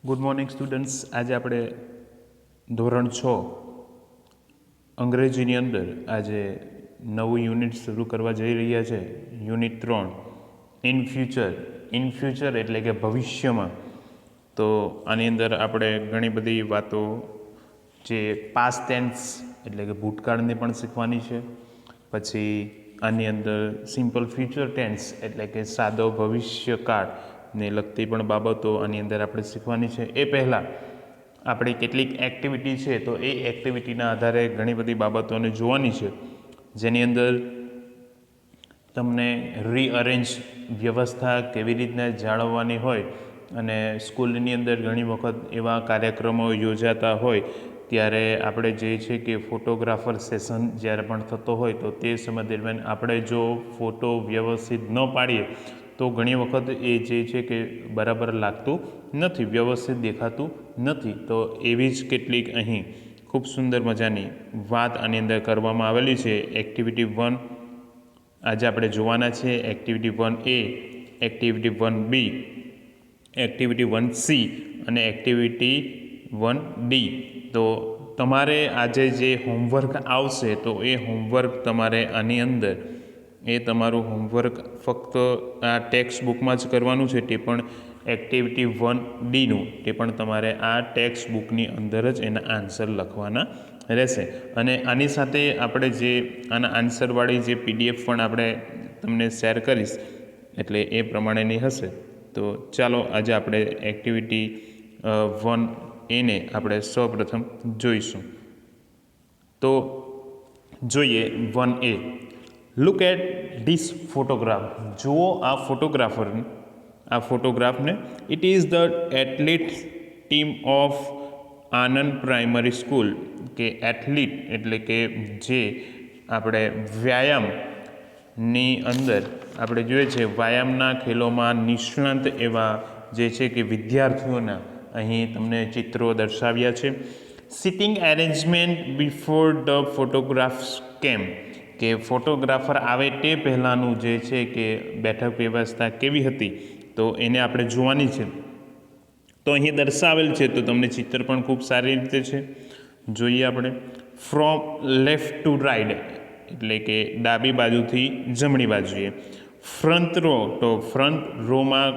Good morning students. આજે આપણે ધોરણ 6 અંગ્રેજીની અંદર આજે નવું યુનિટ શરૂ કરવા જઈ રહ્યા છે. યુનિટ 3 ઇન ફ્યુચર એટલે કે ભવિષ્યમાં. તો આની અંદર આપણે ઘણી બધી વાતો જે પાસ્ટ ટેન્સ એટલે કે ભૂતકાળની પણ શીખવાની છે. પછી આની અંદર સિમ્પલ ફ્યુચર ટેન્સ એટલે કે સાદો ભવિષ્યકાળને લગતી પણ બાબતો આની અંદર આપણે શીખવાની છે. એ પહેલાં આપણી કેટલીક એક્ટિવિટી છે, તો એ એક્ટિવિટીના આધારે ઘણી બધી બાબતોને જોવાની છે, જેની અંદર તમને રીઅરેન્જ વ્યવસ્થા કેવી રીતના જાળવવાની હોય અને સ્કૂલની અંદર ઘણી વખત એવા કાર્યક્રમો યોજાતા હોય ત્યારે આપણે જે છે કે ફોટોગ્રાફર સેશન જ્યારે પણ થતો હોય તો તે સમય દરમિયાન આપણે જો ફોટો વ્યવસ્થિત ન પાડીએ તો ઘણી વખત એ જે છે કે બરાબર લાગતું નથી, વ્યવસ્થિત દેખાતું નથી. તો એવી જ કેટલીક અહીં ખૂબ સુંદર મજાની વાત આની અંદર કરવામાં આવેલી છે. એક્ટિવિટી 1 આજે આપણે જોવાના છે. Activity 1A, activity 1B, activity 1C અને એક્ટિવિટી 1D. તો તમારે આજે જે હોમવર્ક આવશે તો એ હોમવર્ક તમારે આની અંદર તમારું હોમવર્ક ફક્ત આ ટેક્સ્ટ બુકમાં જ કરવાનું છે. તે પણ એક્ટિવિટી 1Dનું તે પણ તમારે આ ટેક્સ્ટ બુકની અંદર જ એના આન્સર લખવાના રહેશે. અને આની સાથે આપણે જે આના આન્સરવાળી જે PDF પણ આપણે તમને શેર કરીશ એટલે એ પ્રમાણેની હશે. તો ચાલો આજે આપણે એક્ટિવિટી 1A આપણે સૌપ્રથમ જોઈશું. તો જોઈએ 1A. Look at this photograph. જુઓ આ ફોટોગ્રાફને. It is the athlete team of Anand primary school. કે એથ્લીટ એટલે કે જે આપણે વ્યાયામની અંદર આપણે જોઈએ છે વ્યાયામના ખેલોમાં નિષ્ણાંત એવા જે છે કે વિદ્યાર્થીઓના અહીં તમને ચિત્રો દર્શાવ્યા છે. Sitting arrangement before the photographs કેમ. કે ફોટોગ્રાફર આવે તે પહેલાંનું જે છે કે બેઠક વ્યવસ્થા કેવી હતી તો એને આપણે જોવાની છે. તો અહીં દર્શાવેલ છે, તો તમને ચિત્ર પણ ખૂબ સારી રીતે છે. જોઈએ આપણે. ફ્રોમ લેફ્ટ ટુ રાઇટ એટલે કે ડાબી બાજુથી જમણી બાજુએ. ફ્રન્ટ રો, તો ફ્રન્ટ રોમાં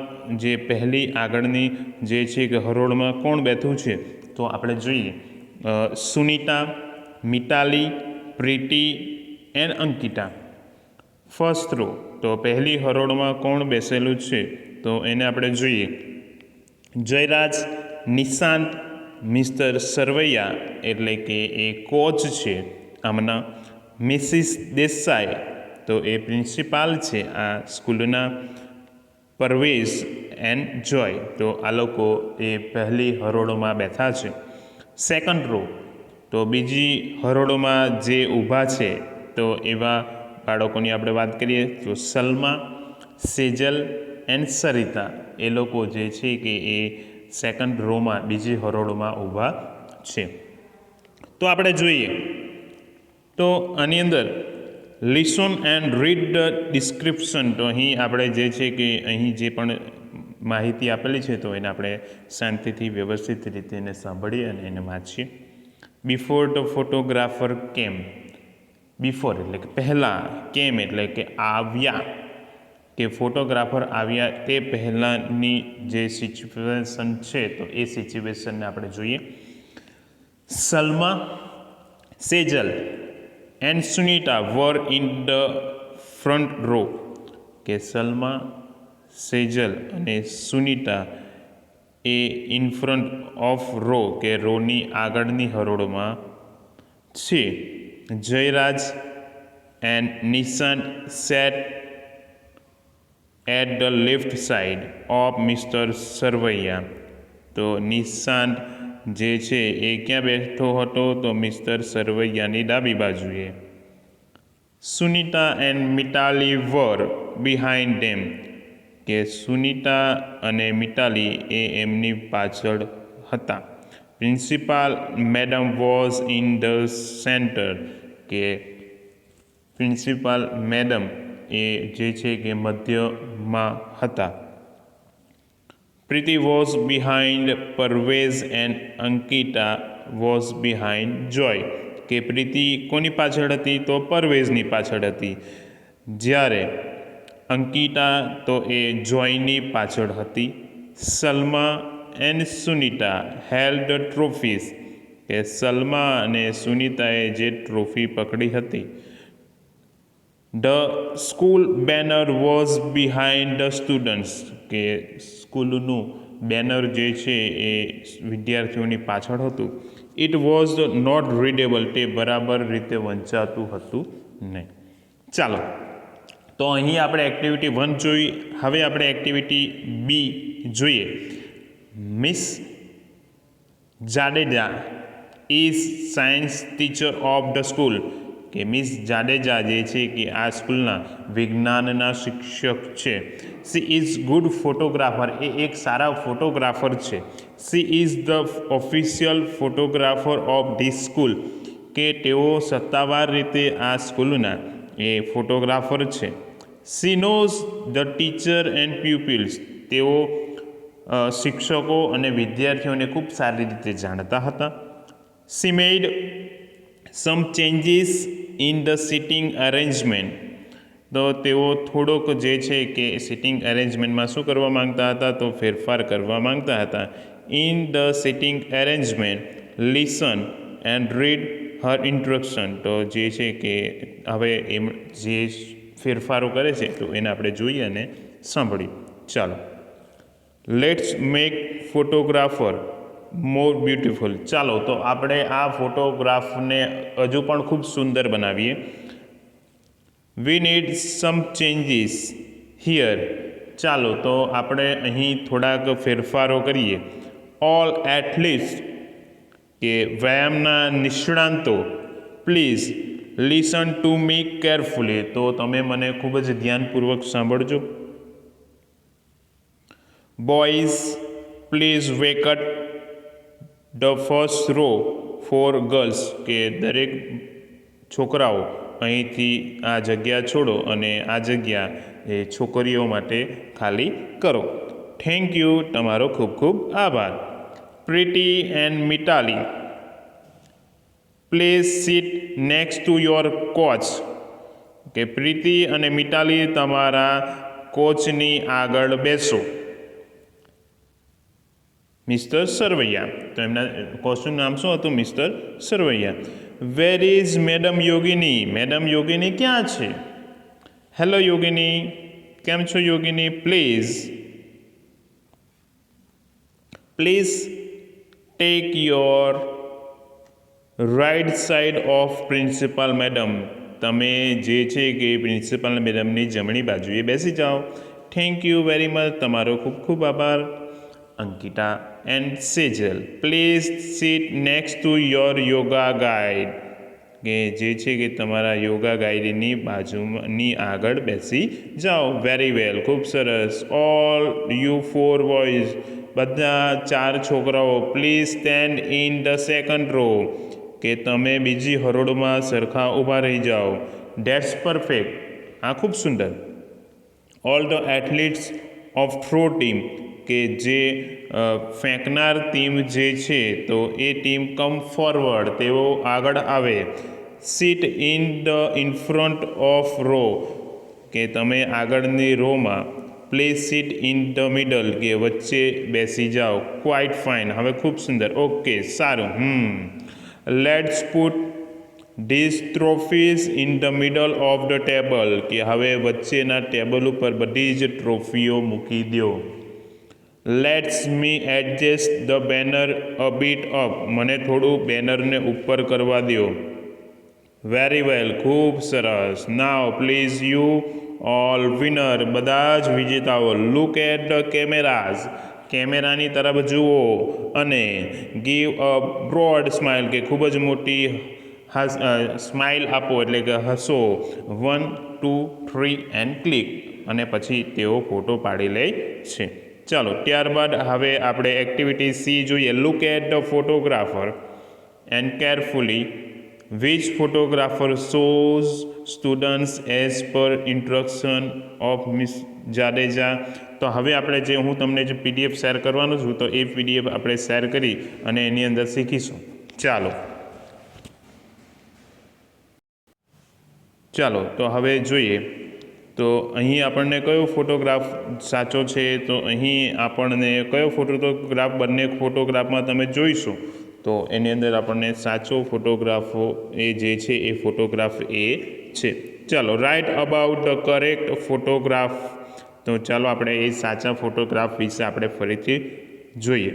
જે પહેલી આગળની જે છે કે હરોળમાં કોણ બેઠું છે તો આપણે જોઈએ સુનીતા, મિતાલી, પ્રીતિ એન્ડ અંકિતા. ફર્સ્ટ રો, તો પહેલી હરોળમાં કોણ બેસેલું છે તો એને આપણે જોઈએ જયરાજ, નિશાંત, મિસ્ટર સરવૈયા એટલે કે એ કોચ છે આમના, મિસિસ દેસાઈ તો એ પ્રિન્સિપાલ છે આ સ્કૂલના, પરવેઝ એન્ડ જોય તો આ લોકો એ પહેલી હરોળમાં બેઠા છે. સેકન્ડ રો, તો બીજી હરોળમાં જે ઊભા છે તો એવા બાળકોની આપણે વાત કરીએ તો સલમા, સેજલ એન્ડ સરિતા એ લોકો જે છે કે એ સેકન્ડ રોમાં બીજી હરોળમાં ઊભા છે. તો આપણે જોઈએ તો આની અંદર listen and read the description. તો અહીં આપણે જે છે કે અહીં જે પણ માહિતી આપેલી છે તો એને આપણે શાંતિથી વ્યવસ્થિત રીતે એને સાંભળીએ અને એને વાંચીએ. બિફોર ધ ફોટોગ્રાફર કેમ. બિફોર એટલે કે પહેલાં, કેમ એટલે કે આવ્યા, કે ફોટોગ્રાફર આવ્યા તે પહેલાંની જે સિચ્યુએશન છે તો એ સિચ્યુએશનને આપણે જોઈએ. Salma, Sejal and Sunita were in the front row. કે સલમા, સેજલ અને સુનીતા એ ઇન ફ્રન્ટ ઓફ રો કે રોની આગળની હરોળમાં છે. Jayraj and Nishant sat at the left side of mister Sarvaiya. તો નિશાંત જે છે એ ક્યાં બેઠો હતો તો મિસ્ટર સરવૈયાની ડાબી બાજુએ. Sunita and Mitali were behind them. કે સુનીતા અને મિતાલી એ એમની પાછળ હતા. Principal madam was in the centre. કે પ્રિન્સિપાલ મેડમ એ જે છે કે મધ્યમાં હતા. Preeti was behind Parvez and Ankita was behind Joy. કે પ્રીતિ કોની પાછળ હતી? તો પરવેઝની પાછળ હતી. જ્યારે અંકિતા તો એ જોયની પાછળ હતી. Salma and Sunita held trophies. કે સલમા અને સુનિતાએ જે ટ્રોફી પકડી હતી. The school banner was behind the students. કે સ્કૂલનું બેનર જે છે એ વિદ્યાર્થીઓની પાછળ હતું. It was not readable. તે બરાબર રીતે વંચાતું હતું નહીં. ચાલો, તો અહીં આપણે એક્ટિવિટી 1 જોઈ. હવે આપણે એક્ટિવિટી બી જોઈએ. Miss Jadeja is science teacher of the school. કે મિસ જાડેજા જે છે કે આ સ્કૂલના વિજ્ઞાનના શિક્ષક છે. She is good photographer. એ એક સારા ફોટોગ્રાફર છે. She is the official photographer of this school. કે તેઓ સત્તાવાર રીતે આ સ્કૂલના એ ફોટોગ્રાફર છે. She knows the teacher and pupils. તેઓ શિક્ષકો અને વિદ્યાર્થીઓને ખૂબ સારી રીતે જાણતા હતા. She made some changes in the sitting arrangement. તો તેઓ થોડોક જે છે કે સિટિંગ અરેન્જમેન્ટમાં શું કરવા માંગતા હતા? તો ફેરફાર કરવા માંગતા હતા. In the sitting arrangement listen and read Har instruction. તો જે છે કે હવે એમ જે ફેરફારો કરે છે તો એને આપણે જોઈએ અને સાંભળીએ. ચાલો. Let's make photographer more beautiful. ચાલો, તો આપણે આ ફોટોગ્રાફને હજુ પણ ખૂબ સુંદર બનાવીએ. We need some changes here. ચાલો, તો આપણે અહીં થોડાક ફેરફારો કરીએ. ઓલ એથ્લીટ્સ કે વ્યાયામના નિષ્ણાંતો please listen to me carefully. તો તમે મને ખૂબ જ ધ્યાનપૂર્વક સાંભળજો. Boys please vacate the first row for girls. કે દરેક છોકરાઓ અહીંથી આ જગ્યા છોડો અને આ જગ્યા એ છોકરીઓ માટે ખાલી કરો. Thank you. તમારો ખૂબ ખૂબ આભાર. Preeti and Mitali please sit next to your coach. કે પ્રીતિ અને મિતાલી તમારા કોચની આગળ બેસો. મિસ્ટર સરવૈયા. તો એમના કોચનું નામ શું હતું? Mister Sarvaiya. Where is madam Yogini. Madam Yogini ક્યાં છે? હેલો યોગિની, કેમ છો Yogini? Please take your right side of principal madam. તમે જે છે કે પ્રિન્સિપાલ મેડમની જમણી બાજુએ બેસી જાઓ. Thank you very much. તમારો ખૂબ ખૂબ આભાર. Ankita and Sejal please sit next to your yoga guide. કે જે છે કે તમારા યોગા ગાઈડની બાજુની આગળ બેસી જાઓ. વેરી વેલ, ખૂબ સરસ. ઓલ યુ 4 બોયઝ, બધા 4 છોકરાઓ please stand in the second row. કે તમે બીજી હરોળમાં સરખા ઊભા રહી જાઓ. That's perfect. આ ખૂબ સુંદર. All the athletes of throw team. કે જે ફેંકનાર ટીમ જે છે તો એ ટીમ કમ ફોરવર્ડ. તેઓ આગળ આવે. Sit in in front of row. કે તમે આગળની રોમાં. Please sit in the middle. કે વચ્ચે બેસી જાઓ. Quite fine. હવે ખૂબ સુંદર. ઓકે, સારું. Let's put this trophies in the middle of the table. કે હવે વચ્ચેના ટેબલ ઉપર બધી જ ટ્રોફીઓ મૂકી દો. Let's me adjust the banner a bit up. મને થોડું બેનરને ઉપર કરવા દો. વેરી વેલ, ખૂબ સરસ. નાવ પ્લીઝ યુ ઓલ વિનર. બધા જ વિજેતાઓ લુક એટ ધ કેમેરાઝ. કેમેરાની તરફ જુઓ અને ગીવ અ બ્રોડ સ્માઇલ. કે ખૂબ જ મોટી સ્માઇલ આપો, એટલે કે હસો. 1 2 3 એન્ડ ક્લિક. અને પછી તેઓ ફોટો પાડી લે છે. ચાલો, ત્યારબાદ હવે આપણે એક્ટિવિટી સી જોઈએ. Look at the photographer and carefully which photographer shows students as per instruction of Jadeja. તો હવે આપણે હું તમને જે PDF શેર કરવાનું છું તો એ PDF આપણે શેર કરી અને એની અંદર શીખીશું. ચાલો તો હવે જોઈએ. તો અહીં આપણને કયો ફોટોગ્રાફ સાચો છે, તો અહીં આપણને કયો ફોટોગ્રાફ, બંને ફોટોગ્રાફમાં તમે જોઈશો તો એની અંદર આપણને સાચો ફોટોગ્રાફો એ જે છે એ ફોટોગ્રાફ એ છે. ચાલો, write about the correct photograph. તો ચાલો આપણે એ સાચા ફોટોગ્રાફ વિશે આપણે ફરીથી જોઈએ.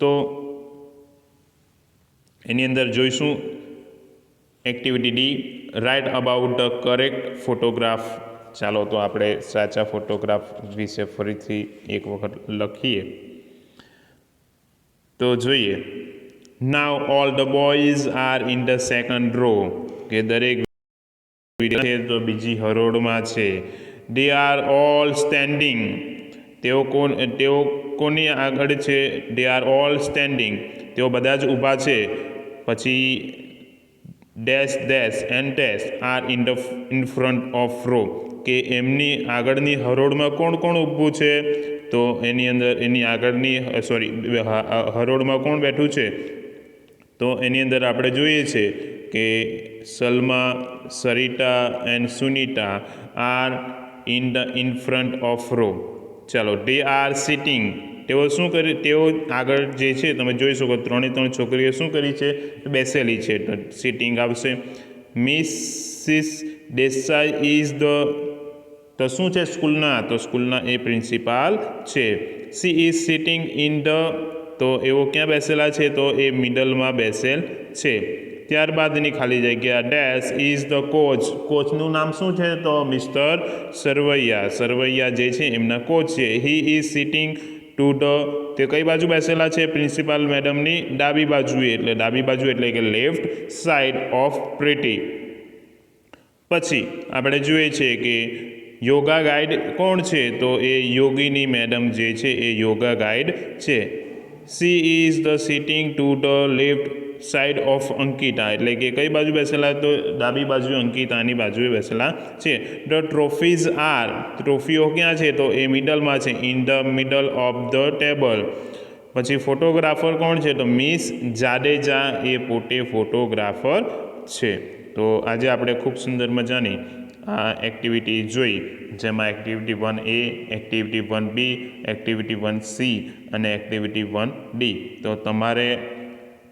તો એની અંદર જોઈશું activity D, write about the correct photograph. ચાલો તો આપણે સાચા ફોટોગ્રાફ વિશે ફરીથી એક વખત લખીએ. તો જોઈએ, now all the boys are in the second row, કે દરેક છે તો બીજી હરોળમાં છે. દે આર ઓલ સ્ટેન્ડિંગ, તેઓ કોની આગળ છે? દે આર ઓલ સ્ટેન્ડિંગ, તેઓ બધા જ ઊભા છે. પછી dash dash and dash are in front of row, કે એમની આગળની હરોળમાં કોણ કોણ ઊભું છે? તો એની અંદર એની આગળની હરોળમાં કોણ બેઠું છે? તો એની અંદર આપણે જોઈએ છે કે Salma, Sarita and Sunita are in front of row. ચાલો, દે આર સિટિંગ, તેઓ શું કરી, તેઓ આગળ જે છે તમે જોઈ શકો 3 છોકરીઓ શું કરી છે? બેસેલી છે, તો સિટિંગ આવશે. મિસિસ દેસાઈ ઇઝ ધ, તો શું છે સ્કૂલના? તો સ્કૂલના એ પ્રિન્સિપાલ છે. She is sitting in the, તો એઓ ક્યાં બેસેલા છે? તો એ મિડલમાં બેસેલ છે. ત્યારબાદની ખાલી જગ્યા ડેશ ઇઝ ધ કોચ, કોચનું નામ શું છે? તો મિસ્ટર સરવૈયા, સરવૈયા જે છે એમના કોચ છે. He is sitting to the, તે કઈ બાજુ બેસેલા છે? પ્રિન્સિપાલ મેડમની ડાબી બાજુએ, એટલે ડાબી બાજુ એટલે કે લેફ્ટ સાઈડ ઓફ પ્રીટી. પછી આપણે જોઈએ છે કે યોગા ગાઈડ કોણ છે? તો એ યોગીની મેડમ જે છે એ યોગા ગાઈડ છે. She is the sitting to the left side of Ankita, એટલે કે કઈ બાજુ બેસેલા? તો ડાબી બાજુ અંકિતાની બાજુએ બેસેલા છે. ધ ટ્રોફીઝ આર, ટ્રોફીઓ ક્યાં છે? તો એ મિડલમાં છે, in the middle of the table. પછી ફોટોગ્રાફર કોણ છે? તો મિસ જાડેજા, એ પોતે ફોટોગ્રાફર છે. તો આજે આપણે ખૂબ સુંદર મજાની આ એક્ટિવિટી જોઈ, જેમાં activity 1A, activity 1B, activity 1C અને એક્ટિવિટી 1D. તો તમારે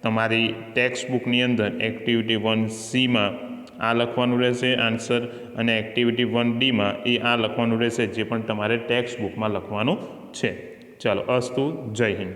તમારી ટેક્સ્ટ બુકની અંદર એક્ટિવિટી 1Cમાં આ લખવાનું રહેશે આન્સર, અને એક્ટિવિટી 1Dમાં એ આ લખવાનું રહેશે જે પણ તમારે ટેક્સ્ટ બુકમાં લખવાનું છે. ચાલો, અસ્તુ, જય હિન્દ.